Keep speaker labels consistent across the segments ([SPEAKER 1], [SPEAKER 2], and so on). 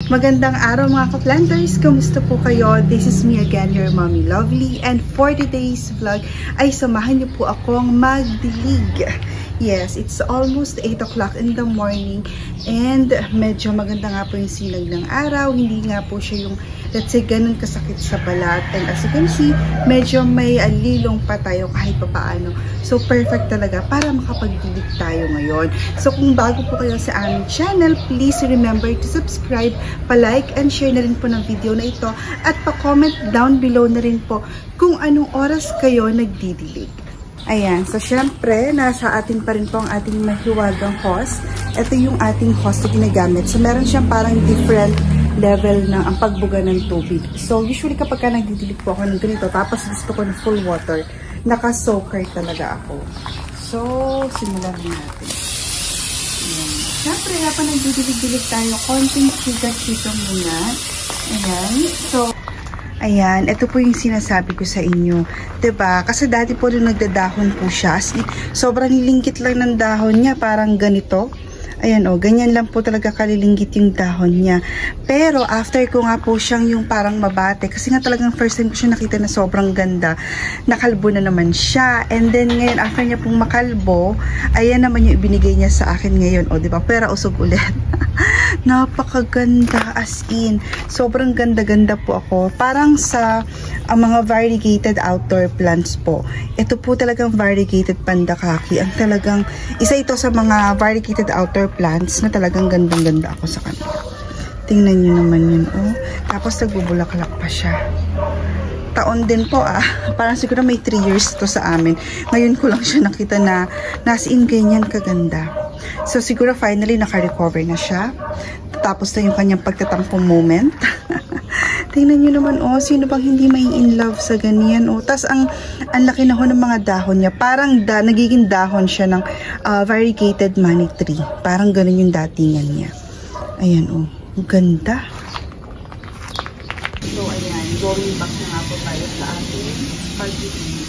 [SPEAKER 1] Magandang araw mga ka-planters! Kamusta po kayo? This is me again, your Mommy Lovely. And for today's vlog ay samahan niyo po akong magdilig. Yes, it's almost 8 o'clock in the morning and medyo maganda nga po yung sinag ng araw. Hindi nga po siya yung, let's say, ganun kasakit sa balat. And as you can see, medyo may alilong pa tayo kahit papaano. So, perfect talaga para makapagdilig tayo ngayon. So, kung bago po kayo sa aming channel, please remember to subscribe, pa-like and share na rin po ng video na ito at pa-comment down below na rin po kung anong oras kayo nagdidilig. Ayan, so syempre, nasa atin pa rin po ang ating mahiwagang hose. Ito yung ating hose na ginagamit. So, meron siyang parang different level ng ang pagbuga ng tubig. So, usually kapag ka nagdidilig po ako ng ganito, tapos gusto ko ng full water, naka-soaker talaga ako. So, simulan natin. Ayan. Syempre, habang nagdidilig-dilig tayo, konting chiga-chiga muna. Ayan. So, ayan, ito po yung sinasabi ko sa inyo. 'Di ba? Kasi dati po nung nagdadahon po siya, sobrang lingkit lang ng dahon niya, parang ganito. Ayan o, ganyan lang po talaga kalilinggit yung dahon niya. Pero after ko nga po siyang yung parang mabate, kasi nga talagang first time ko siya nakita na sobrang ganda, nakalbo na naman siya. And then ngayon, after niya pong makalbo, ayan naman yung ibinigay niya sa akin ngayon. O, diba? Pera usog ulit. Napakaganda, as in. Sobrang ganda-ganda po ako. Parang sa mga variegated outdoor plants po. Ito po talagang variegated pandakaki. Ang talagang, isa ito sa mga variegated outdoor plants na talagang gandang-ganda ako sa kanila. Tingnan nyo naman yun, oh. Tapos nagbubulaklak pa siya. Taon din po, ah. Parang siguro may 3 years to sa amin. Ngayon ko lang siya nakita na nasa in ganyan kaganda. So, siguro finally naka-recover na siya. Tapos na yung kanyang pagtatampong moment. Tingnan nyo naman, oh, sino bang hindi may in love sa ganyan, oh. Tapos, ang laki na ho ng mga dahon niya. Parang nagiging dahon siya ng variegated money tree. Parang ganun yung datingan niya. Ayan, oh. Ganda. So, ayan. Going back na nga po tayo sa ating pagdidilig.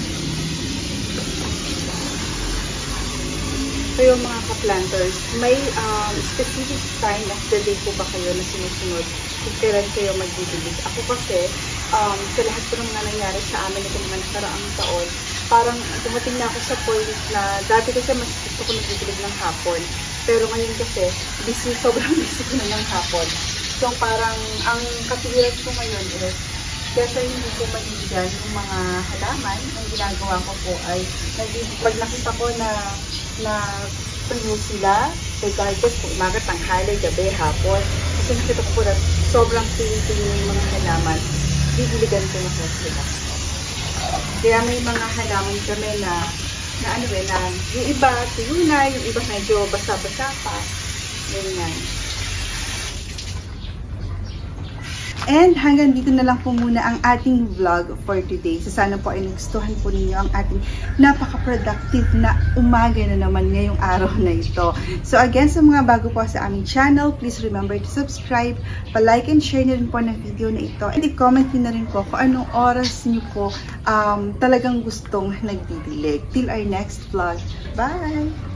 [SPEAKER 1] So, yung mga ka-planters, may specific time of the day po ba kayo na sinusunod kung kailan kayo magdidilig? Ako kasi, sa lahat po ng nangyayari sa amin itong mga nakaraang taon, parang dumating na ako sa point na dati kasi mas gusto ko magdidilig ng hapon. Pero ngayon kasi, sobrang busy ko na ng hapon. So, parang ang katwiran ko ngayon is, kesa hindi ko maniligan yung mga halaman, ang ginagawa ko po ay, pag nakita ko na prino sila, regardless kung umaga, tanghali, gabi, hapon, kasi nakita ko po na sobrang piling yung mga halaman, didiligan ko na po sila. Kaya may mga halaman kami na yung iba tuyo na, yung iba medyo basa-basa pa, ganyan. And hanggang dito na lang po muna ang ating vlog for today. So sana po ay nagustuhan po ninyo ang ating napaka-productive na umaga na naman ngayong araw na ito. So again, sa mga bago po sa aming channel, please remember to subscribe, pa-like and share na rin po ng video na ito. And i-comment nyo na rin po kung anong oras nyo po talagang gustong nagdidilig. Till our next vlog. Bye!